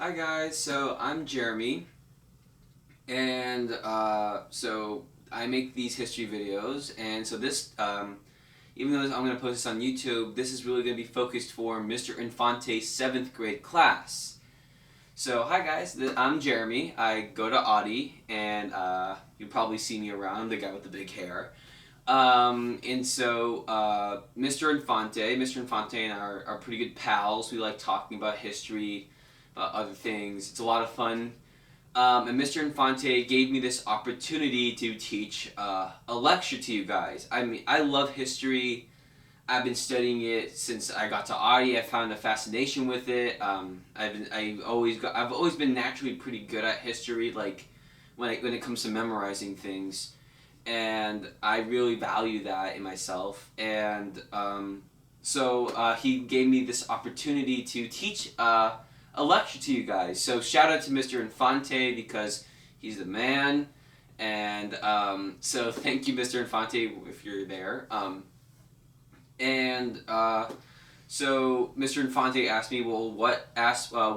Hi guys, so I'm Jeremy, and so I make these history videos, and so this, even though I'm going to post this on YouTube, this is really going to be focused for Mr. Infante's 7th grade class. So hi guys, I'm Jeremy, I go to Audi, and you probably see me around, the guy with the big hair. Mr. Infante and I are pretty good pals. We like talking about history, about other things. It's a lot of fun. And Mr. Infante gave me this opportunity to teach a lecture to you guys. I mean, I love history. I've been studying it since I got to Audi. I found a fascination with it. I've always been naturally pretty good at history, like when it comes to memorizing things. And I really value that in myself. And he gave me this opportunity to teach a lecture to you guys. So shout out to Mr. Infante because he's the man. And so thank you, Mr. Infante, if you're there. So Mr. Infante asked me, well,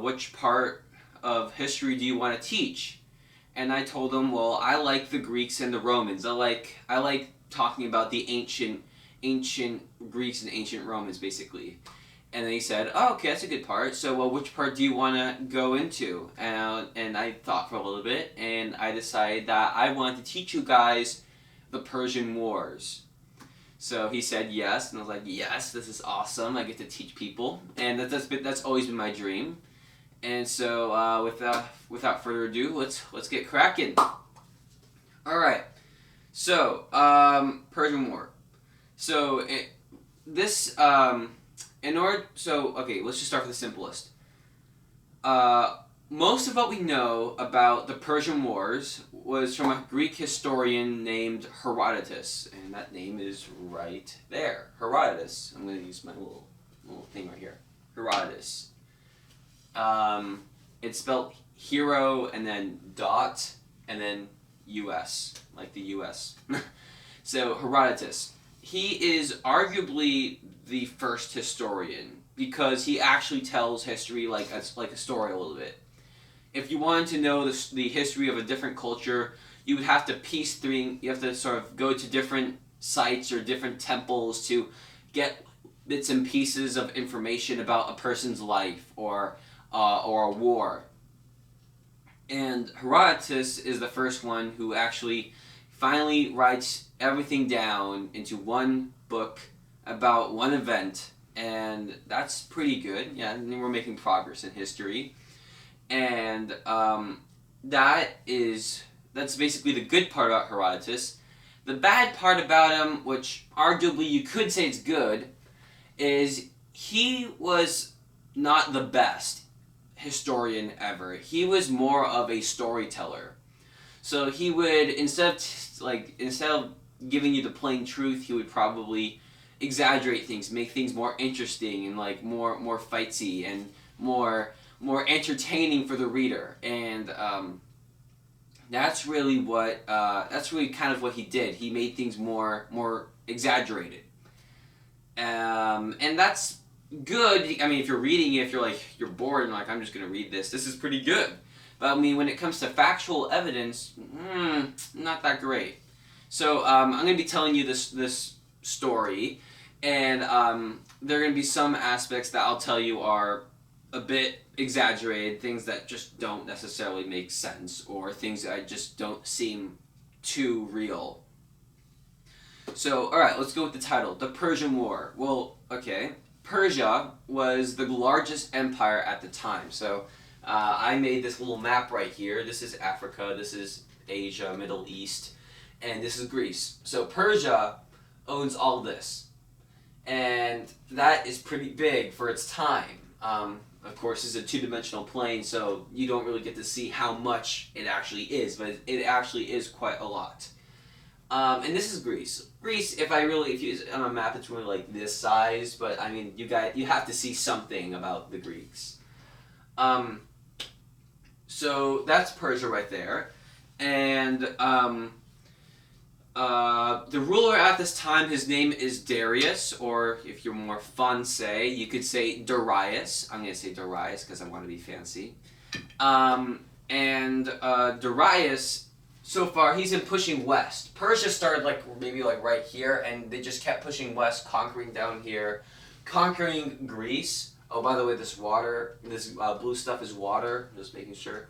which part of history do you want to teach? And I told him, well, I like the Greeks and the Romans. I like talking about the ancient Greeks and ancient Romans, basically. And then he said, oh, okay, that's a good part. So, well, which part do you want to go into? And I thought for a little bit, and I decided that I wanted to teach you guys the Persian Wars. So he said yes, and I was like, yes, this is awesome. I get to teach people, and that's always been my dream. And so, without further ado, let's get cracking. All right. So, Persian War. So okay. Let's just start with the simplest. Most of what we know about the Persian Wars was from a Greek historian named Herodotus, and that name is right there, Herodotus. I'm going to use my little thing right here, Herodotus. It's spelled hero and then dot and then US, like the US. So Herodotus, he is arguably the first historian because he actually tells history like a story a little bit. If you wanted to know the history of a different culture, you would have to you have to sort of go to different sites or different temples to get bits and pieces of information about a person's life or a war. And Herodotus is the first one who actually finally writes everything down into one book about one event, and that's pretty good. Yeah, and we're making progress in history. And that's basically the good part about Herodotus. The bad part about him, which arguably you could say is good, is he was not the best historian ever. He was more of a storyteller. So he would instead of giving you the plain truth, he would probably exaggerate things, make things more interesting and like more fightsy and more entertaining for the reader. And that's really kind of what he did. He made things more exaggerated. And that's good. I mean, if you're reading it, if you're bored and like, I'm just going to read this is pretty good. But I mean, when it comes to factual evidence, not that great. So I'm going to be telling you this story, and there are going to be some aspects that I'll tell you are a bit exaggerated, things that just don't necessarily make sense, or things that just don't seem too real. So, alright, let's go with the title, The Persian War. Well, okay. Persia was the largest empire at the time. So I made this little map right here. This is Africa, this is Asia, Middle East, and this is Greece. So Persia owns all this. And that is pretty big for its time. Of course, it's a two-dimensional plane, so you don't really get to see how much it actually is, but it actually is quite a lot. And this is Greece. Greece, if you on a map, it's really like this size, but I mean, you have to see something about the Greeks. So that's Persia right there, and the ruler at this time, his name is Darius, or if you're more fun, you could say Darius. I'm going to say Darius because I want to be fancy. Darius, so far, he's been pushing west. Persia started maybe right here, and they just kept pushing west, conquering down here, conquering Greece. Oh, by the way, this blue stuff is water. Just making sure.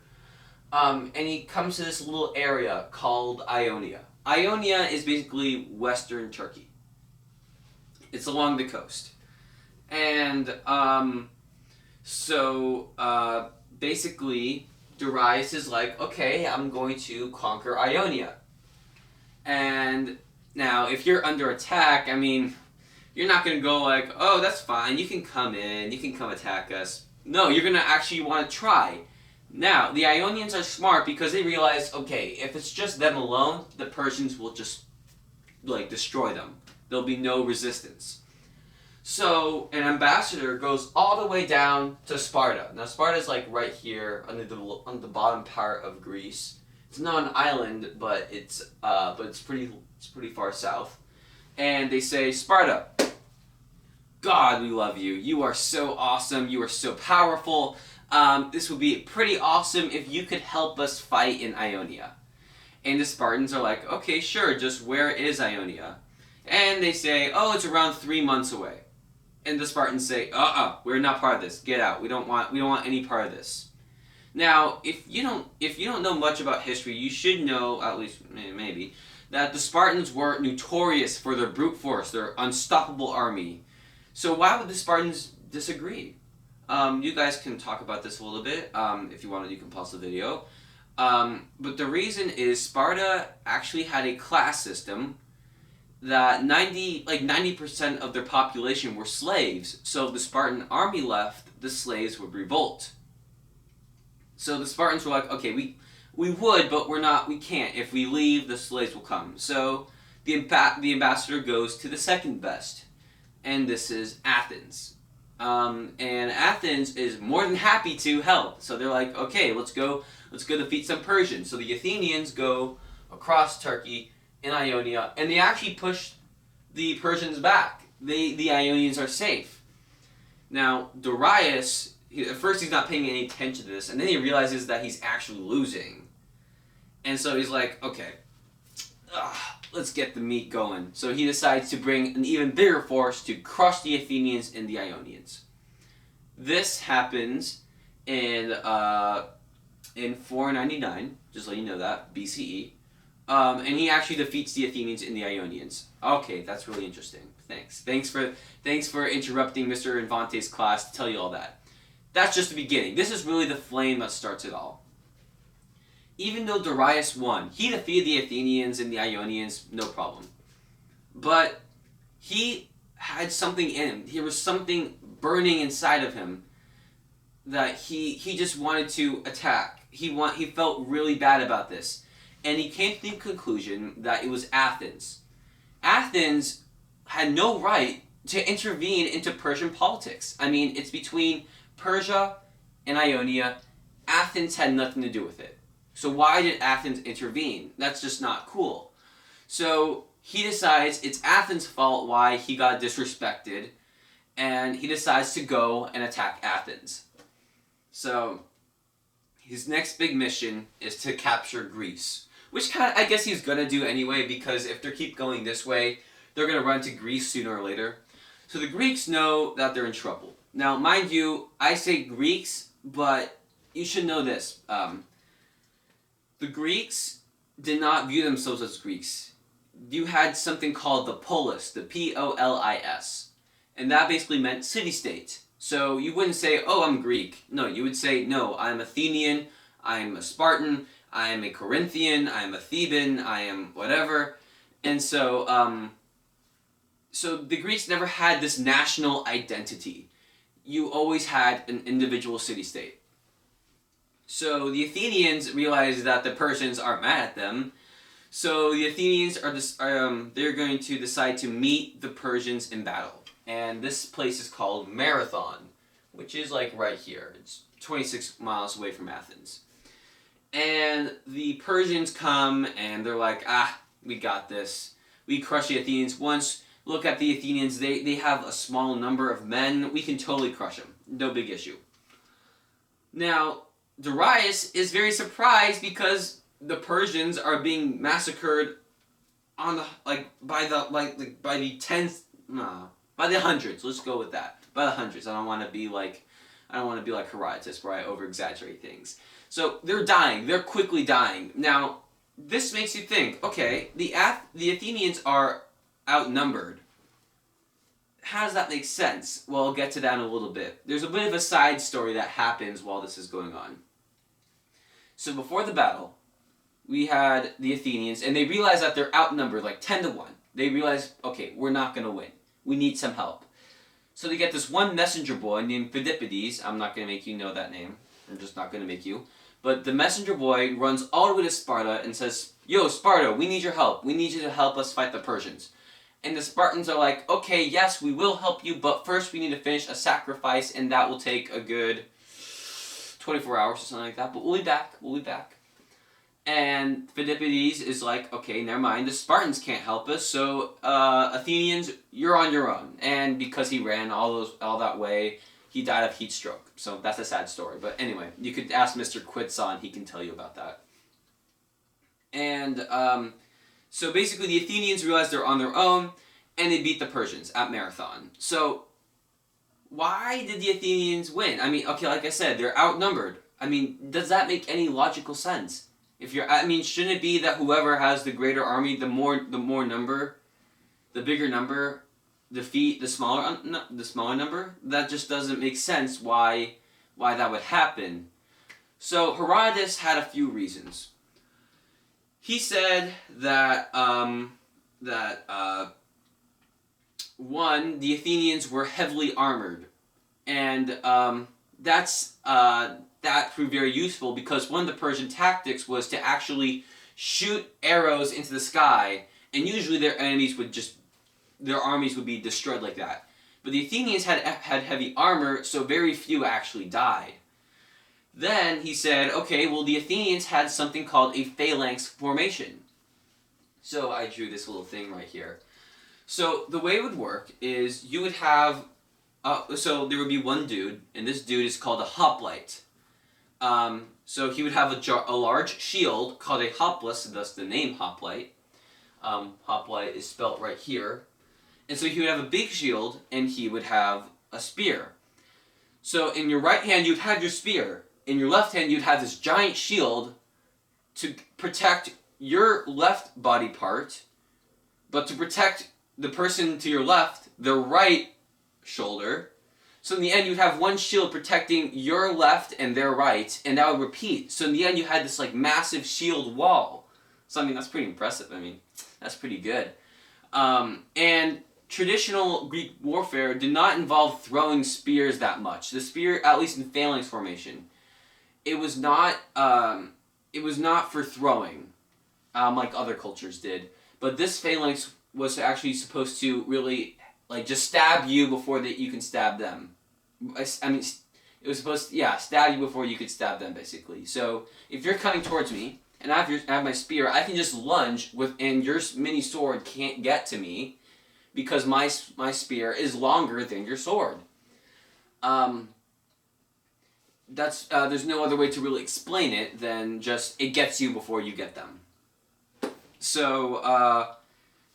And he comes to this little area called Ionia. Ionia is basically western Turkey. It's along the coast. And basically, Darius is like, okay, I'm going to conquer Ionia. And now, if you're under attack, I mean, you're not going to go like, oh, that's fine, you can come in, you can come attack us. No, you're going to actually want to try. Now, the Ionians are smart because they realize, okay, if it's just them alone, the Persians will just, destroy them. There'll be no resistance. So, an ambassador goes all the way down to Sparta. Now, Sparta's right here on the bottom part of Greece. It's not an island, but it's pretty far south. And they say, Sparta, God, we love you. You are so awesome. You are so powerful. This would be pretty awesome if you could help us fight in Ionia. And the Spartans are like, okay, sure, just where is Ionia? And they say, oh, it's around 3 months away. And the Spartans say, we're not part of this. Get out. We don't want any part of this. Now, if you don't know much about history, you should know, at least maybe, that the Spartans were notorious for their brute force, their unstoppable army. So why would the Spartans disagree? You guys can talk about this a little bit. If you want, you can pause the video. But the reason is Sparta actually had a class system that 90% of their population were slaves. So if the Spartan army left, the slaves would revolt. So the Spartans were like, okay, we would, but we can't. If we leave, the slaves will come. So the ambassador goes to the second best, and this is Athens. And Athens is more than happy to help. So they're like, okay, let's go defeat some Persians. So the Athenians go across Turkey in Ionia, and they actually push the Persians back. The Ionians are safe. Now, Darius, at first he's not paying any attention to this, and then he realizes that he's actually losing. And so he's like, okay, let's get the meat going. So he decides to bring an even bigger force to crush the Athenians and the Ionians. This happens in 499, just let you know that, BCE. And he actually defeats the Athenians and the Ionians. Okay, that's really interesting. Thanks. Thanks for interrupting Mr. Infante's class to tell you all that. That's just the beginning. This is really the flame that starts it all. Even though Darius won, he defeated the Athenians and the Ionians, no problem. But he had something in him. There was something burning inside of him that he just wanted to attack. He felt really bad about this. And he came to the conclusion that it was Athens. Athens had no right to intervene into Persian politics. I mean, it's between Persia and Ionia. Athens had nothing to do with it. So why did Athens intervene? That's just not cool. So he decides it's Athens' fault why he got disrespected, and he decides to go and attack Athens. So his next big mission is to capture Greece, which I guess he's gonna do anyway, because if they keep going this way, they're gonna run to Greece sooner or later. So the Greeks know that they're in trouble. Now, mind you, I say Greeks, but you should know this. The Greeks did not view themselves as Greeks. You had something called the polis, the P-O-L-I-S. And that basically meant city-state. So you wouldn't say, oh, I'm Greek. No, you would say, no, I'm Athenian, I'm a Spartan, I am a Corinthian, I am a Theban, I am whatever. And so, so the Greeks never had this national identity. You always had an individual city-state. So the Athenians realize that the Persians are mad at them. So the Athenians they're going to decide to meet the Persians in battle. And this place is called Marathon, which is right here. It's 26 miles away from Athens. And the Persians come and they're like, we got this. We crush the Athenians once. Look at the Athenians. They have a small number of men. We can totally crush them. No big issue. Now, Darius is very surprised because the Persians are being massacred on the by the tens, nah, by the hundreds. Let's go with that. By the hundreds. I don't want to be like Herodotus, where I over exaggerate things. So they're dying. They're quickly dying. Now, this makes you think. Okay, the Athenians are outnumbered. How does that make sense? Well, I'll get to that in a little bit. There's a bit of a side story that happens while this is going on. So before the battle, we had the Athenians, and they realize that they're outnumbered, like 10 to 1. They realize, okay, we're not going to win. We need some help. So they get this one messenger boy named Phidippides. I'm not going to make you know that name. I'm just not going to make you. But the messenger boy runs all the way to Sparta and says, yo, Sparta, we need your help. We need you to help us fight the Persians. And the Spartans are like, okay, yes, we will help you, but first we need to finish a sacrifice, and that will take a good 24 hours or something like that. But we'll be back. We'll be back. And Phidippides is like, okay, never mind, the Spartans can't help us, so Athenians, you're on your own. And because he ran all that way, he died of heat stroke. So that's a sad story. But anyway, you could ask Mr. Quitson, he can tell you about that. And so basically the Athenians realize they're on their own, and they beat the Persians at Marathon. So why did the Athenians win? I mean, okay, like I said, they're outnumbered. I mean, does that make any logical sense? Shouldn't it be that whoever has the greater army, the bigger number, defeat the smaller number? That just doesn't make sense. Why that would happen? So Herodotus had a few reasons. He said that one, the Athenians were heavily armored, and that proved very useful because one of the Persian tactics was to actually shoot arrows into the sky, and usually their armies would be destroyed like that. But the Athenians had heavy armor, so very few actually died. Then he said, okay, well, the Athenians had something called a phalanx formation. So I drew this little thing right here. So the way it would work is you would have, so there would be one dude, and this dude is called a hoplite. So he would have a large shield called a hoplus, thus the name hoplite. Hoplite is spelt right here. And so he would have a big shield, and he would have a spear. So in your right hand, you'd have your spear. In your left hand, you'd have this giant shield to protect your left body part, but to protect the person to your left, their right shoulder. So in the end, you'd have one shield protecting your left and their right, and that would repeat. So in the end, you had this like massive shield wall. So I mean, that's pretty impressive. I mean, that's pretty good. And traditional Greek warfare did not involve throwing spears that much. The spear, at least in phalanx formation, it was not for throwing, like other cultures did. But this phalanx was actually supposed to really like just stab you before you can stab them. I mean, it was supposed to, stab you before you could stab them, basically. So if you're coming towards me and I have my spear, I can just lunge and your mini sword can't get to me because my spear is longer than your sword. There's no other way to really explain it than just it gets you before you get them. So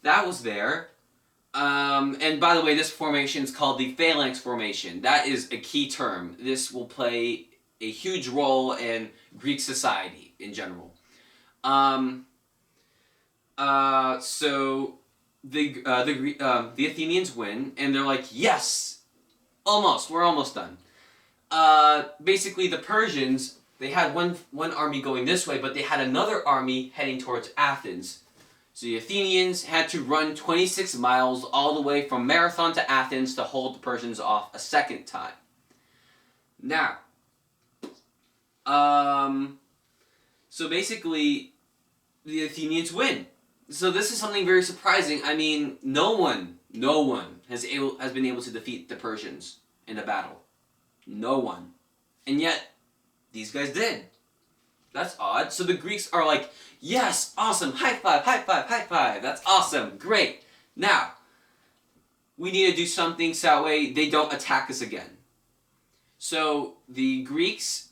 that was there. And by the way, this formation is called the phalanx formation. That is a key term. This will play a huge role in Greek society in general. So the Athenians win, and they're like, yes, we're almost done. Basically, the Persians, they had one army going this way, but they had another army heading towards Athens. So the Athenians had to run 26 miles all the way from Marathon to Athens to hold the Persians off a second time. Now, so basically, the Athenians win. So this is something very surprising. I mean, no one has been able to defeat the Persians in a battle. No one. And yet, these guys did. That's odd. So the Greeks are like, yes, awesome, high five, high five, high five. That's awesome, great. Now, we need to do something so that way they don't attack us again. So the Greeks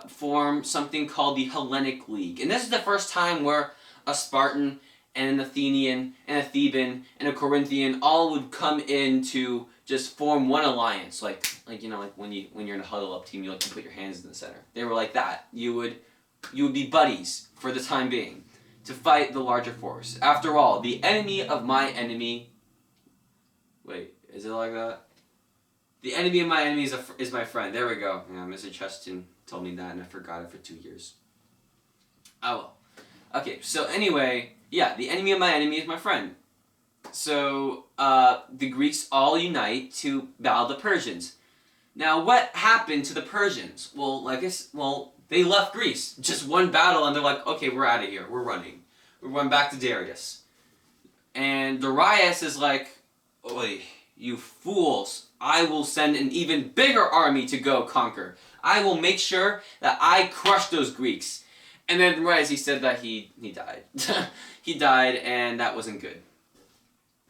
form something called the Hellenic League. And this is the first time where a Spartan and an Athenian and a Theban and a Corinthian all would come in to just form one alliance. Like when you're in a huddle up team, you like to put your hands in the center. They were like that. You would be buddies for the time being to fight the larger force. After all, the enemy of my enemy. Wait, is it like that? The enemy of my enemy is my friend. There we go. Yeah, Mr. Cheston told me that, and I forgot it for 2 years. Oh well. Okay, so anyway, yeah, the enemy of my enemy is my friend. So the Greeks all unite to battle the Persians. Now, what happened to the Persians? Well, they left Greece. Just one battle, and they're like, okay, we're out of here. We're running. We're going back to Darius. And Darius is like, oi, you fools. I will send an even bigger army to go conquer. I will make sure that I crush those Greeks. And then Darius, he said that he died. He died, and that wasn't good.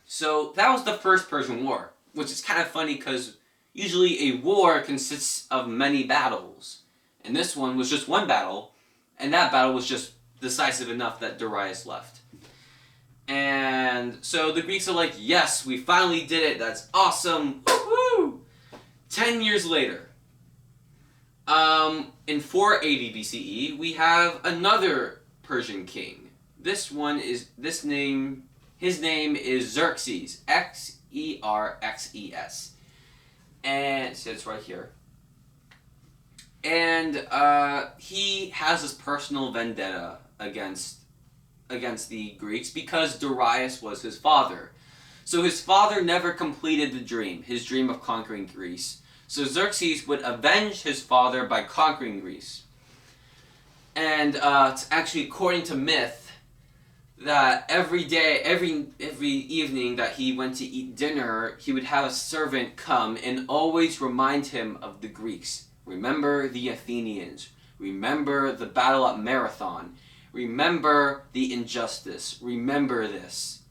So that was the first Persian War, which is kind of funny because usually a war consists of many battles. And this one was just one battle, and that battle was just decisive enough that Darius left. And so the Greeks are like, yes, we finally did it. That's awesome. Woohoo! 10 years later, in 480 BCE, we have another Persian king. His name is Xerxes. Xerxes. And so it's right here. And he has this personal vendetta against the Greeks because Darius was his father. So his father never completed his dream of conquering Greece. So Xerxes would avenge his father by conquering Greece. And it's actually according to myth that every evening that he went to eat dinner, he would have a servant come and always remind him of the Greeks. Remember the Athenians. Remember the battle at Marathon. Remember the injustice. Remember this.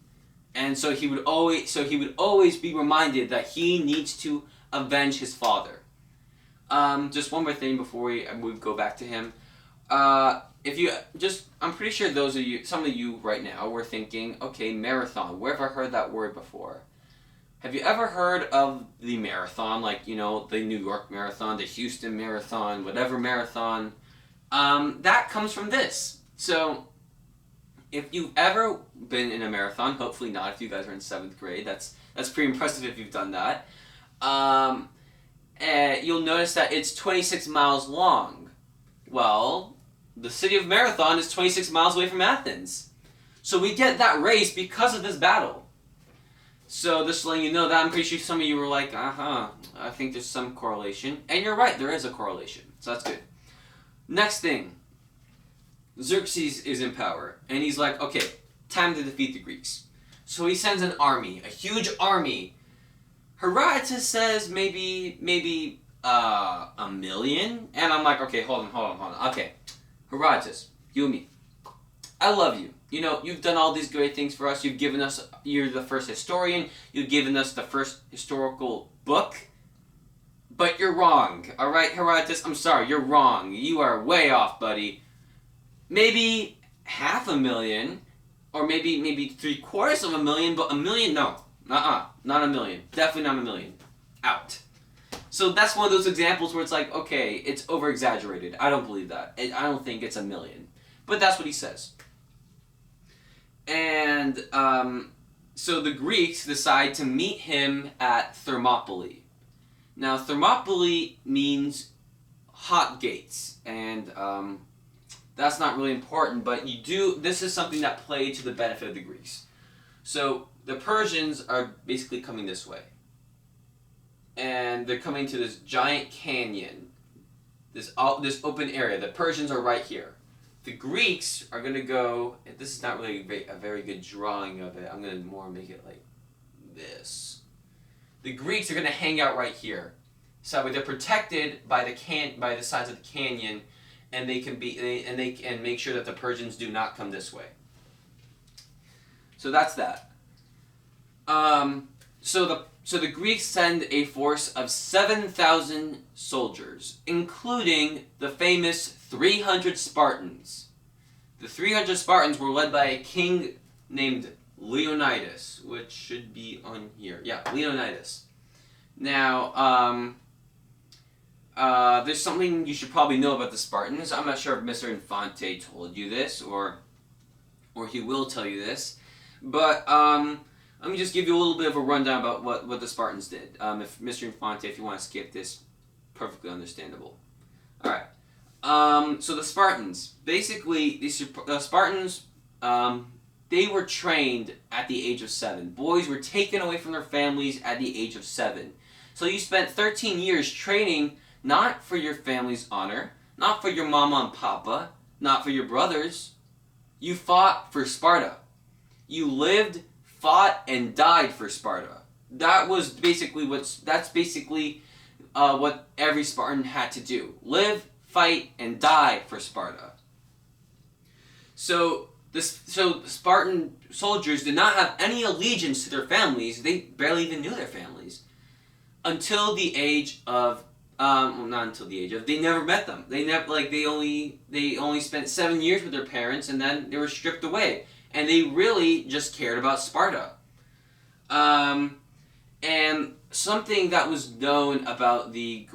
And so he would always be reminded that he needs to avenge his father. Just one more thing before we go back to him. I'm pretty sure some of you right now were thinking, okay, marathon. Where have I heard that word before? Have you ever heard of the marathon, like, the New York Marathon, the Houston Marathon, whatever marathon? That comes from this. So, if you've ever been in a marathon, hopefully not if you guys are in 7th grade, that's pretty impressive if you've done that, you'll notice that it's 26 miles long. Well, the city of Marathon is 26 miles away from Athens. So we get that race because of this battle. So just letting you know that, I'm pretty sure some of you were like, I think there's some correlation. And you're right, there is a correlation. So that's good. Next thing. Xerxes is in power. And he's like, okay, time to defeat the Greeks. So he sends an army, a huge army. Herodotus says maybe 1 million. And I'm like, okay, hold on. Okay, Herodotus, you and me. I love you. You've done all these great things for us. You're the first historian. You've given us the first historical book. But you're wrong. Alright, Herodotus, I'm sorry, you're wrong. You are way off, buddy. Maybe 500,000, or maybe 750,000, but 1 million, no. Not 1 million. Definitely not 1 million. Out. So that's one of those examples where it's like, okay, it's over-exaggerated. I don't believe that. I don't think it's 1 million. But that's what he says. And so the Greeks decide to meet him at Thermopylae. Now, Thermopylae means hot gates, and that's not really important, but this is something that played to the benefit of the Greeks. So the Persians are basically coming this way. And they're coming to this giant canyon, this open area. The Persians are right here. The Greeks are going to go, this is not really a very good drawing of it. I'm going to more make it like this. The Greeks are going to hang out right here. So they're protected by the sides of the canyon, and they can make sure that the Persians do not come this way. So that's that. So the Greeks send a force of 7,000 soldiers, including the famous 300 Spartans. The 300 Spartans were led by a king named Leonidas, which should be on here. Yeah, Leonidas. Now, there's something you should probably know about the Spartans. I'm not sure if Mr. Infante told you this, or he will tell you this, but let me just give you a little bit of a rundown about what the Spartans did. If Mr. Infante, if you want to skip this, perfectly understandable. All right. So the Spartans, basically, the Spartans, they were trained at the age of 7. Boys were taken away from their families at the age of 7. So you spent 13 years training not for your family's honor, not for your mama and papa, not for your brothers. You fought for Sparta. You lived, fought, and died for Sparta. That's basically what every Spartan had to do. Live, fight, and die for Sparta. So Spartan soldiers did not have any allegiance to their families. They barely even knew their families until the age of not until the age of, they never met them. They only spent 7 years with their parents, and then they were stripped away. And they really just cared about Sparta. And something that was known about the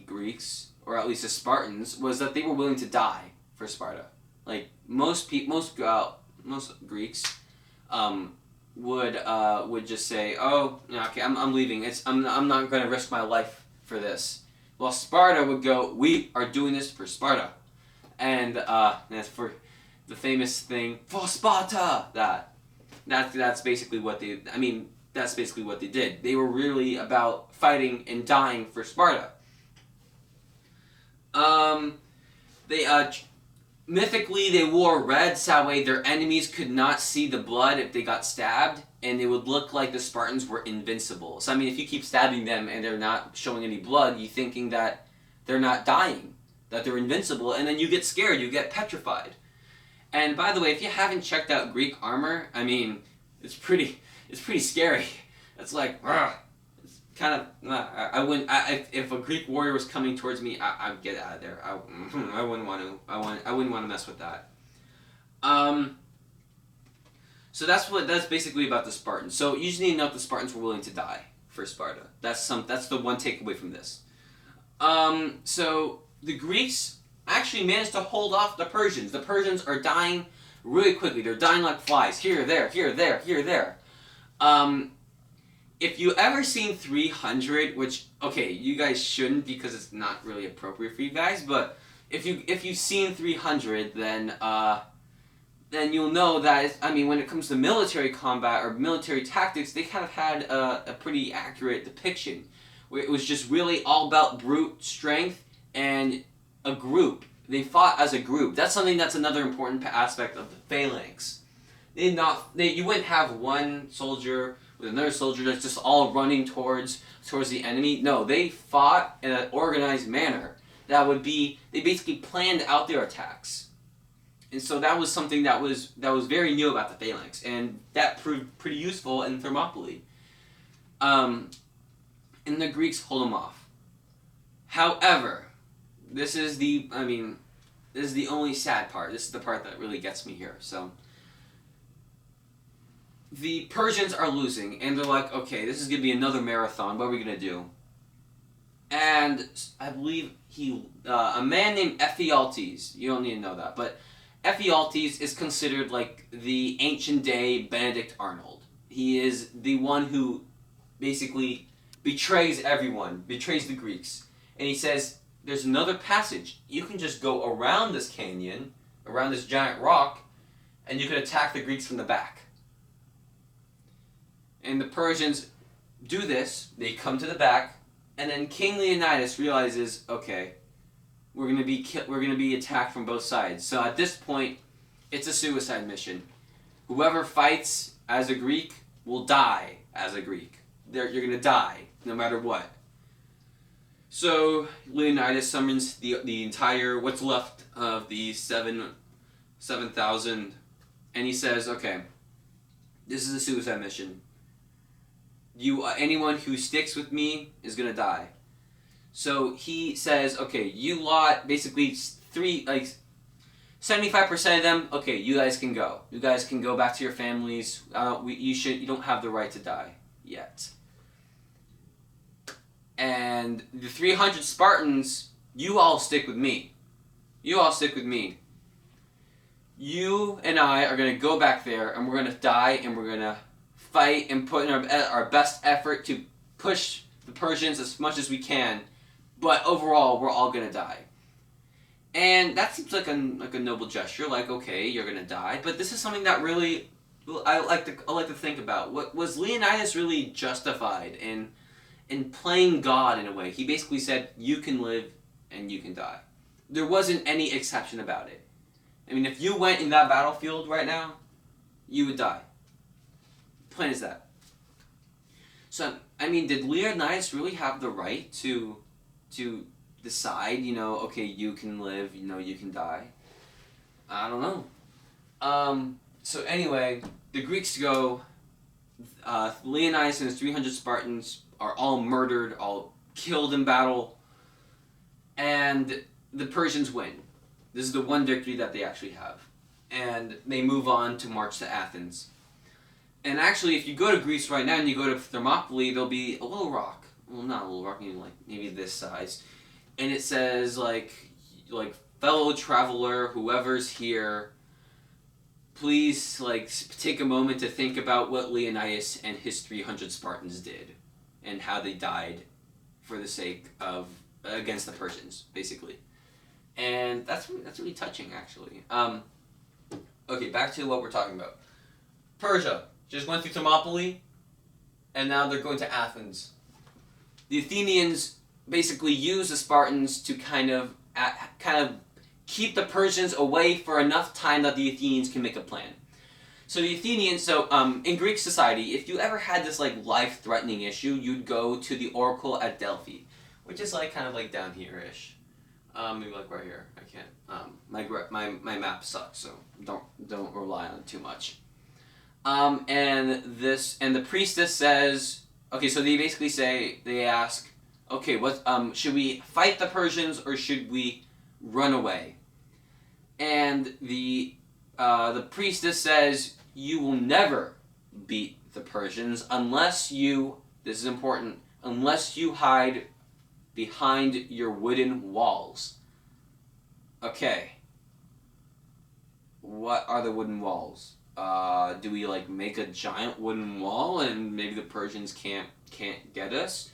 Greeks, or at least the Spartans, was that they were willing to die for Sparta. Like most Greeks would just say, "Oh, okay, I'm leaving. I'm not going to risk my life for this." While Sparta would go, "We are doing this for Sparta," and that's for the famous thing, "For Sparta." That's basically what they. I mean, that's basically what they did. They were really about fighting and dying for Sparta. Mythically, they wore red, so that way their enemies could not see the blood if they got stabbed, and it would look like the Spartans were invincible. So, I mean, if you keep stabbing them and they're not showing any blood, you're thinking that they're not dying, that they're invincible, and then you get scared, you get petrified. And by the way, if you haven't checked out Greek armor, I mean, it's pretty scary. It's like, it's kind of, if a Greek warrior was coming towards me, I'd get out of there. I wouldn't want to mess with that. So that's basically about the Spartans. So you just need to know the Spartans were willing to die for Sparta. That's the one takeaway from this. So the Greeks actually managed to hold off the Persians. The Persians are dying really quickly. They're dying like flies. Here, there, here, there, here, there. If you ever seen 300, which, okay, you guys shouldn't because it's not really appropriate for you guys, but if you've seen 300, then you'll know that, when it comes to military combat or military tactics, they kind of had a pretty accurate depiction. Where it was just really all about brute strength and a group. They fought as a group. That's another important aspect of the phalanx. You wouldn't have one soldier with another soldier that's just all running towards the enemy. No, they fought in an organized manner. They basically planned out their attacks. And so that was something that was very new about the phalanx, and that proved pretty useful in Thermopylae. And the Greeks hold them off. However, this is the only sad part. This is the part that really gets me here. So the Persians are losing, and they're like, okay, this is going to be another marathon. What are we going to do? And I believe a man named Ephialtes, you don't need to know that, but Ephialtes is considered like the ancient day Benedict Arnold. He is the one who basically betrays everyone, betrays the Greeks. And he says, there's another passage. You can just go around this canyon, around this giant rock, and you can attack the Greeks from the back. And the Persians do this. They come to the back, and then King Leonidas realizes, okay, we're gonna be attacked from both sides. So at this point, it's a suicide mission. Whoever fights as a Greek will die as a Greek. You're gonna die no matter what. So Leonidas summons the entire what's left of the 7,000, and he says, okay, this is a suicide mission. anyone who sticks with me is gonna die. So he says, okay, you lot, basically 75% of them, okay, you guys can go. You guys can go back to your families. You don't have the right to die yet. And the 300 Spartans, you all stick with me. You all stick with me. You and I are going to go back there, and we're going to die, and we're going to fight and put in our best effort to push the Persians as much as we can. But overall, we're all gonna die. And that seems like a noble gesture. Like, okay, you're gonna die, but this is something that really I like to think about. What was Leonidas really justified in playing God in a way? He basically said, you can live and you can die. There wasn't any exception about it. I mean, if you went in that battlefield right now, you would die. Plain as that. So, I mean, did Leonidas really have the right to decide, okay, you can live, you can die? I don't know. So anyway, the Greeks go, Leonidas and his 300 Spartans are all murdered, all killed in battle, and the Persians win. This is the one victory that they actually have. And they move on to march to Athens. And actually, if you go to Greece right now and you go to Thermopylae, there'll be a little rock. Well, not a little rock, maybe this size. And it says, like fellow traveler, whoever's here, please, take a moment to think about what Leonidas and his 300 Spartans did. And how they died for the sake of, against the Persians, basically. And that's really touching, actually. Okay, back to what we're talking about. Persia just went through Thermopylae, and now they're going to Athens. The Athenians basically use the Spartans to kind of keep the Persians away for enough time that the Athenians can make a plan. So the Athenians, in Greek society, if you ever had this life-threatening issue, you'd go to the oracle at Delphi, which is kind of down here-ish. Maybe right here. I can't. My map sucks, so don't rely on it too much. And the priestess says, okay, so they ask, okay, what should we fight the Persians or should we run away? And the priestess says, you will never beat the Persians unless you, this is important, unless you hide behind your wooden walls. Okay. What are the wooden walls? Do we make a giant wooden wall and maybe the Persians can't get us?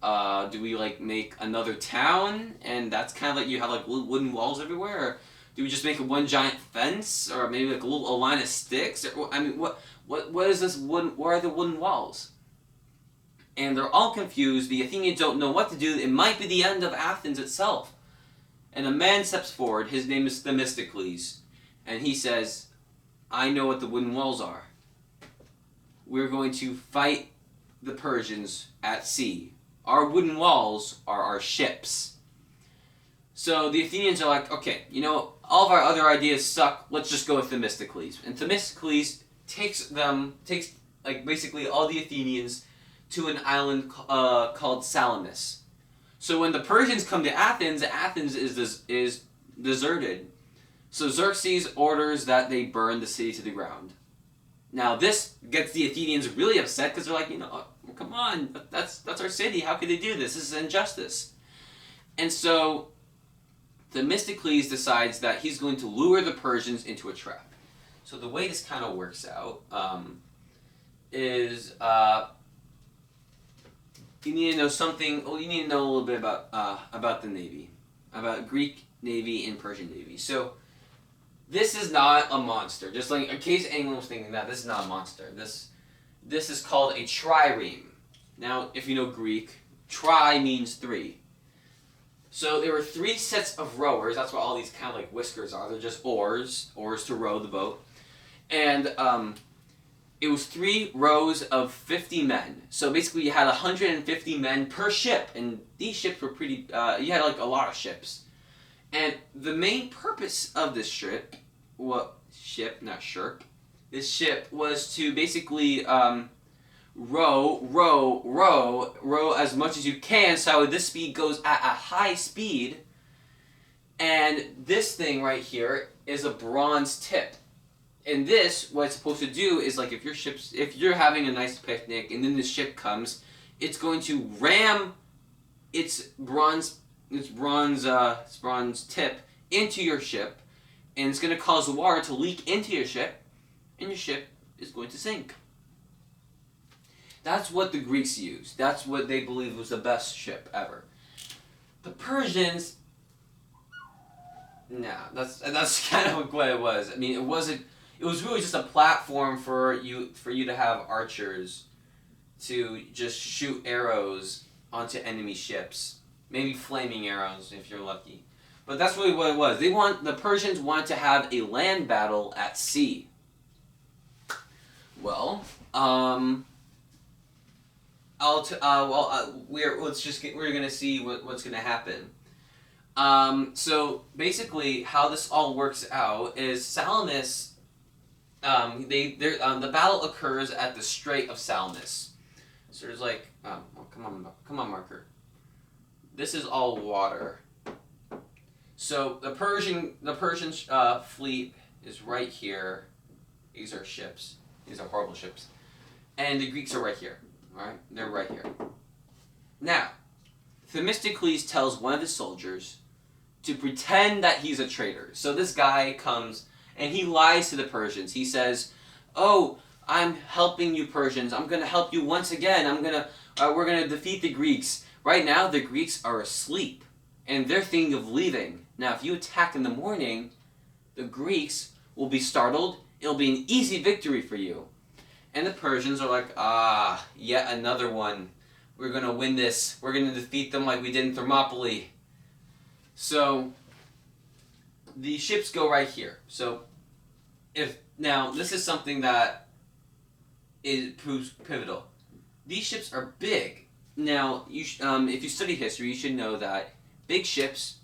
Do we make another town and that's kind of you have wooden walls everywhere? Or do we just make one giant fence or maybe a line of sticks? Or, I mean, what is this wooden? What are the wooden walls? And they're all confused. The Athenians don't know what to do. It might be the end of Athens itself. And a man steps forward. His name is Themistocles, and he says, I know what the wooden walls are. We're going to fight the Persians at sea. Our wooden walls are our ships. So the Athenians are like, okay, all of our other ideas suck. Let's just go with Themistocles. And Themistocles takes basically all the Athenians to an island called Salamis. So when the Persians come to Athens, Athens is deserted. So Xerxes orders that they burn the city to the ground. Now this gets the Athenians really upset because they're like, come on, that's our city. How could they do this? This is injustice. And so Themistocles decides that he's going to lure the Persians into a trap. So the way this kind of works out is you need to know something. Well, you need to know a little bit about the Navy, about Greek Navy and Persian Navy. So this is not a monster. Just in case anyone was thinking that, this is not a monster. This is called a trireme. Now, if you know Greek, tri means three. So there were 3 sets of rowers. That's what all these kind of whiskers are. They're just oars to row the boat. And it was 3 rows of 50 men. So basically you had 150 men per ship. And these ships were pretty, you had a lot of ships. And the main purpose of this ship was to basically row as much as you can, so this speed goes at a high speed. And this thing right here is a bronze tip. And this, what it's supposed to do is, like, if you're having a nice picnic and then the ship comes, it's going to ram its bronze tip into your ship, and it's going to cause the water to leak into your ship, and your ship is going to sink. That's what the Greeks used. That's what they believed was the best ship ever. The Persians, that's kind of what it was. I mean, it wasn't. It was really just a platform for you to have archers to just shoot arrows onto enemy ships. Maybe flaming arrows if you're lucky. But that's really what it was. The Persians wanted to have a land battle at sea. Well, we're gonna see what's gonna happen. So basically, how this all works out is Salamis. The battle occurs at the Strait of Salamis. So there's like, come on, marker. This is all water. So the Persian fleet is right here. These are ships. These are horrible ships, and the Greeks are right here. All right, they're right here. Now, Themistocles tells one of his soldiers to pretend that he's a traitor. So this guy comes and he lies to the Persians. He says, "Oh, I'm helping you Persians. I'm going to help you once again. We're going to defeat the Greeks. Right now, the Greeks are asleep, and they're thinking of leaving. Now, if you attack in the morning, the Greeks will be startled. It'll be an easy victory for you." And the Persians are like, yet another one. We're going to win this. We're going to defeat them like we did in Thermopylae. So the ships go right here. So now this is something that proves pivotal. These ships are big. Now, if you study history, you should know that big ships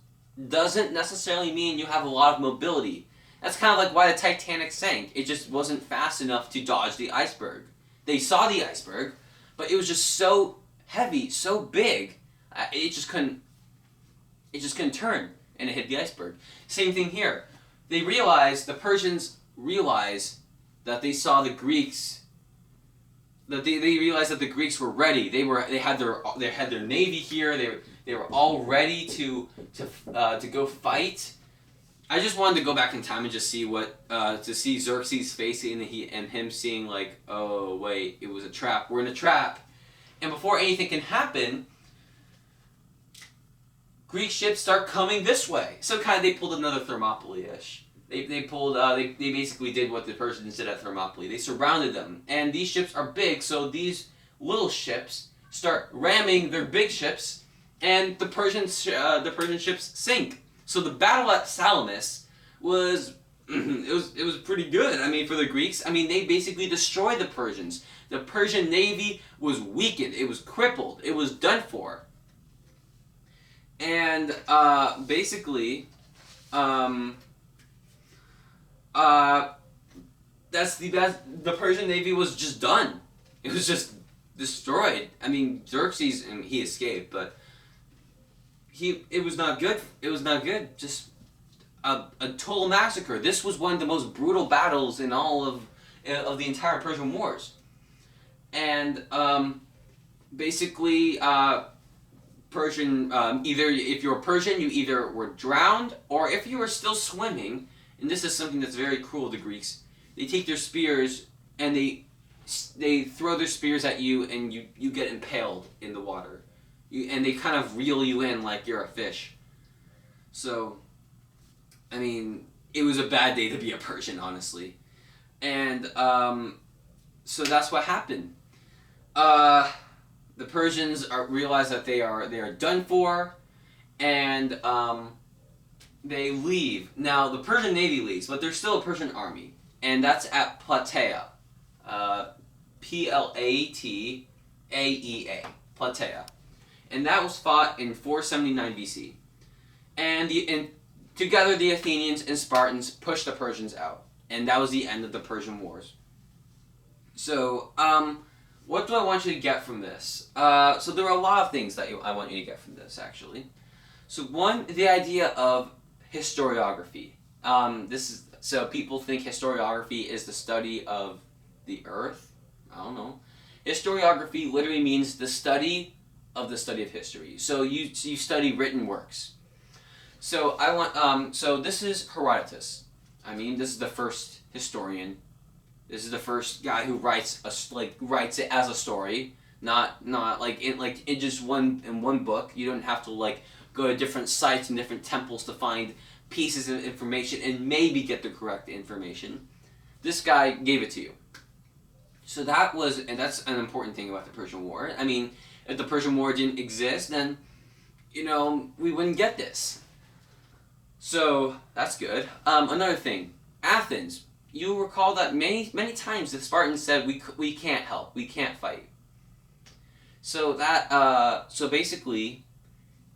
doesn't necessarily mean you have a lot of mobility. That's kind of like why the Titanic sank. It just wasn't fast enough to dodge the iceberg. They saw the iceberg, but it was just so heavy, so big, it just couldn't turn, and it hit the iceberg. Same thing here. The Persians realized that they saw the Greeks. That they realized that the Greeks were ready. They had their navy here. They were all ready to go fight. I just wanted to go back in time and just see to see Xerxes' face and him seeing like, oh wait, it was a trap. We're in a trap, and before anything can happen, Greek ships start coming this way. So kind of they pulled another Thermopylae-ish. They basically did what the Persians did at Thermopylae. They surrounded them, and these ships are big, so these little ships start ramming their big ships, and the Persian ships sink. So the battle at Salamis was it was pretty good. I mean, for the Greeks, I mean, they basically destroyed the Persians. The Persian navy was weakened. It was crippled. It was done for. And basically, the Persian navy was just done. It was just destroyed. I mean, Xerxes, and he escaped, but it was not good. It was not good. Just a total massacre. This was one of the most brutal battles in all of the entire Persian Wars. And basically, Persian, either if you were Persian, you either were drowned, or if you were still swimming, and this is something that's very cruel to the Greeks, they take their spears and they throw their spears at you, and you get impaled in the water. And they kind of reel you in like you're a fish. So, I mean, it was a bad day to be a Persian, honestly. And so that's what happened. The Persians realize that they are done for, and they leave. Now, the Persian navy leaves, but there's still a Persian army, and that's at Plataea. Plataea. Plataea. And that was fought in 479 BC. And together the Athenians and Spartans pushed the Persians out. And that was the end of the Persian Wars. So, what do I want you to get from this? So there are a lot of things that I want you to get from this, actually. So one, the idea of historiography. So people think historiography is the study of the earth. I don't know. Historiography literally means the study of history. So you study written works. So so this is Herodotus. I mean, this is the first historian. This is the first guy who writes it as a story, not in just one book. You don't have to go to different sites and different temples to find pieces of information and maybe get the correct information. This guy gave it to you. So that's an important thing about the Persian War. I mean, if the Persian War didn't exist, then we wouldn't get this. So that's good. Another thing, Athens. You recall that many times the Spartans said we can't help, we can't fight. So basically,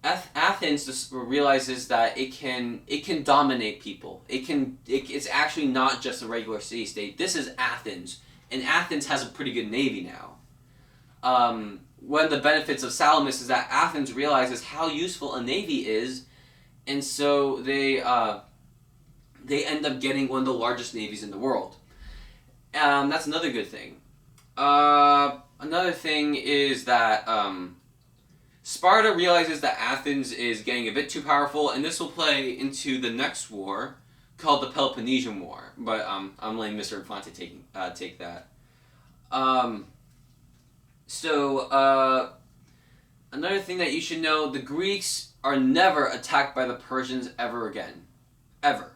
Athens just realizes that it can dominate people. It's actually not just a regular city state. This is Athens, and Athens has a pretty good navy now. One of the benefits of Salamis is that Athens realizes how useful a navy is, and so they end up getting one of the largest navies in the world. That's another good thing. Another thing is that Sparta realizes that Athens is getting a bit too powerful, and this will play into the next war called the Peloponnesian War. But I'm letting Mr. Infante take that. Another thing that you should know: the Greeks are never attacked by the Persians ever again, ever.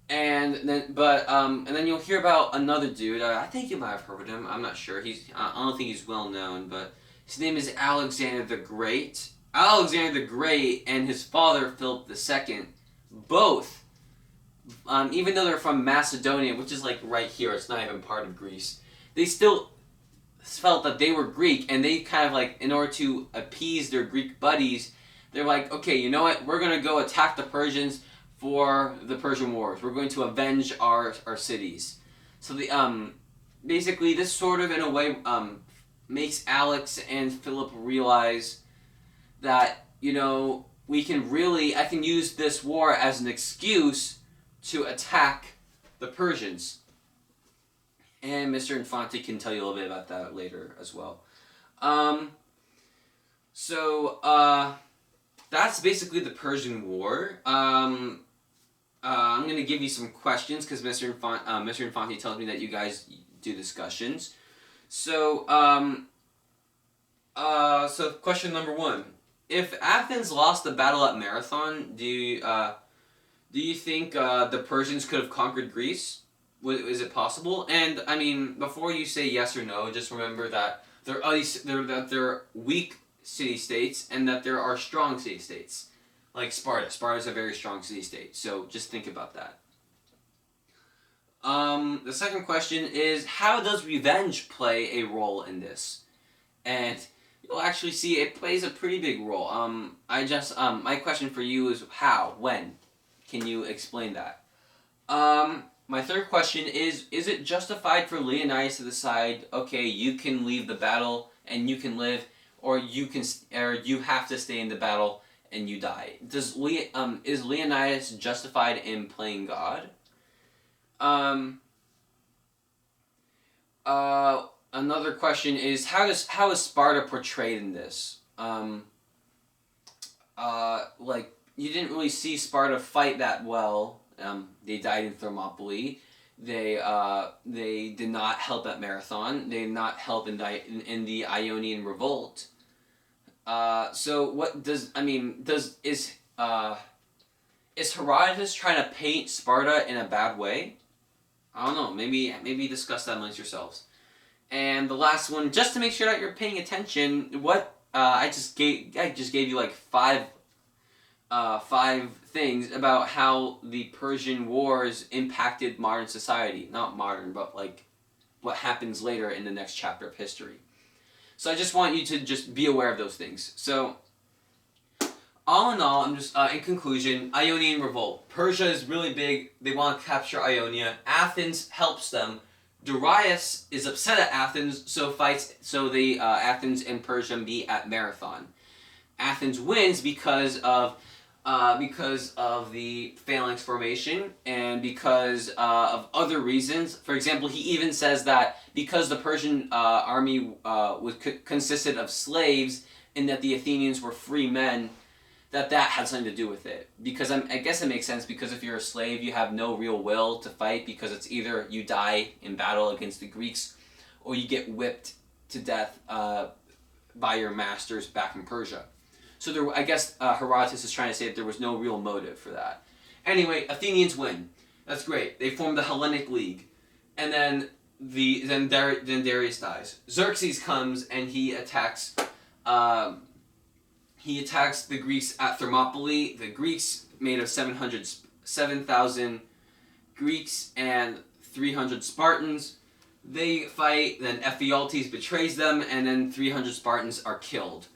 And then you'll hear about another dude. I think you might have heard of him. I'm not sure. I don't think he's well known, but his name is Alexander the Great. Alexander the Great and his father Philip II, both, even though they're from Macedonia, which is right here, it's not even part of Greece, they still felt that they were Greek, and they kind of in order to appease their Greek buddies, they're like, okay, you know what? We're gonna go attack the Persians for the Persian Wars. We're going to avenge our cities. So basically this sort of in a way makes Alex and Philip realize that I can use this war as an excuse to attack the Persians. And Mr. Infante can tell you a little bit about that later as well. That's basically the Persian War. I'm going to give you some questions because Mr. Infante tells me that you guys do discussions. So question number 1. If Athens lost the battle at Marathon, do you think the Persians could have conquered Greece? Is it possible? And I mean, before you say yes or no, just remember that there are weak city-states and that there are strong city-states. Like Sparta. Sparta is a very strong city-state, so just think about that. The second question is, how does revenge play a role in this? And you'll actually see it plays a pretty big role. My question for you is how? When? Can you explain that? My third question is it justified for Leonidas to decide, okay, you can leave the battle and you can live, or you have to stay in the battle and you die? Is Leonidas justified in playing God? Another question is how is Sparta portrayed in this? You didn't really see Sparta fight that well. They died in Thermopylae. They did not help at Marathon. They did not help in the Ionian Revolt. Is Herodotus trying to paint Sparta in a bad way? I don't know. Maybe discuss that amongst yourselves. And the last one, just to make sure that you're paying attention, I just gave you five things about how the Persian Wars impacted modern society. Not modern, but what happens later in the next chapter of history. So I just want you to just be aware of those things. So, all in all, I'm just, in conclusion, Ionian Revolt. Persia is really big. They want to capture Ionia. Athens helps them Darius is upset at Athens, so Athens and Persia meet at Marathon. Athens wins because of the phalanx formation and because of other reasons. For example, he even says that because the Persian army consisted of slaves and that the Athenians were free men, that had something to do with it. Because I guess it makes sense, because if you're a slave, you have no real will to fight, because it's either you die in battle against the Greeks or you get whipped to death by your masters back in Persia. So I guess Herodotus is trying to say that there was no real motive for that. Anyway, Athenians win. That's great. They form the Hellenic League. And then Darius dies. Xerxes comes and he attacks the Greeks at Thermopylae. The Greeks, made of 7,000 Greeks and 300 Spartans. They fight, then Ephialtes betrays them, and then 300 Spartans are killed.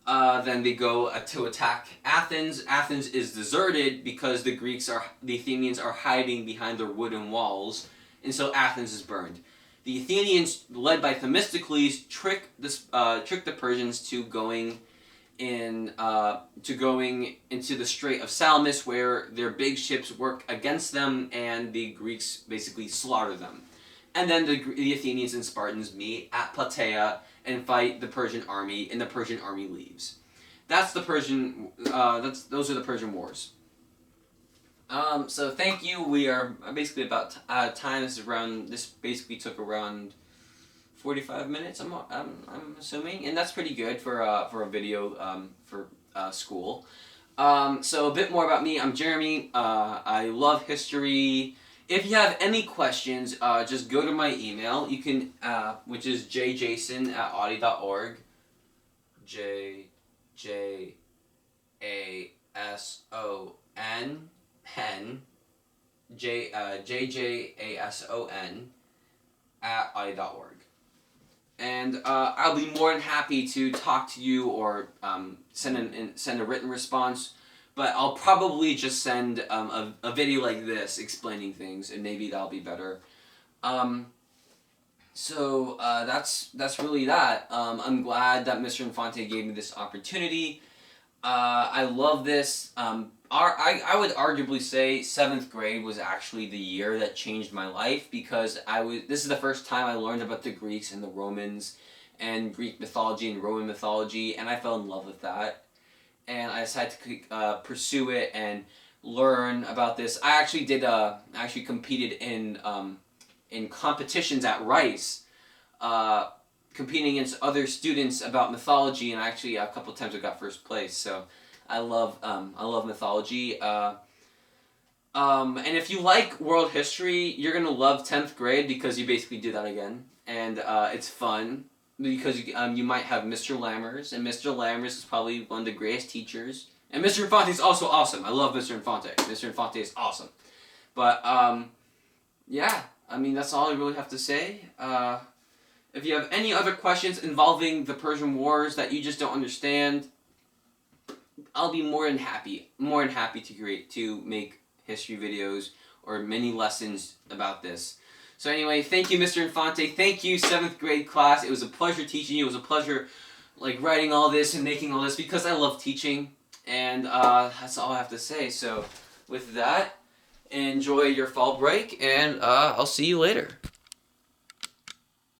Then they go to attack Athens. Athens is deserted because the Athenians are hiding behind their wooden walls, and so Athens is burned. The Athenians, led by Themistocles, trick the Persians to going into the Strait of Salamis, where their big ships work against them, and the Greeks basically slaughter them. And then the Athenians and Spartans meet at Plataea and fight the Persian army, and the Persian army leaves. Those are the Persian Wars. So thank you. We are basically about out of time. This basically took around 45 minutes. I'm assuming, and that's pretty good for a video for school. So a bit more about me. I'm Jeremy. I love history. If you have any questions, just go to my email. You can, which is jjason@audi.org. JJASON JJASON @audi.org. And I'll be more than happy to talk to you or send a written response. But I'll probably just send a video like this explaining things, and maybe that'll be better. So that's really that. I'm glad that Mr. Infante gave me this opportunity. I love this. I would arguably say 7th grade was actually the year that changed my life, because this is the first time I learned about the Greeks and the Romans and Greek mythology and Roman mythology, and I fell in love with that. And I decided to pursue it and learn about this. I actually competed in competitions at Rice, competing against other students about mythology, and actually a couple of times I got first place. So I love mythology. And if you like world history, you're gonna love 10th grade, because you basically do that again, and it's fun. Because you might have Mr. Lammers, and Mr. Lammers is probably one of the greatest teachers. And Mr. Infante is also awesome. I love Mr. Infante. Mr. Infante is awesome. But, yeah, I mean, that's all I really have to say. If you have any other questions involving the Persian Wars that you just don't understand, I'll be more than happy to make history videos or mini lessons about this. So anyway, thank you, Mr. Infante. Thank you, 7th grade class. It was a pleasure teaching you. It was a pleasure, writing all this and making all this, because I love teaching. And that's all I have to say. So with that, enjoy your fall break, and I'll see you later.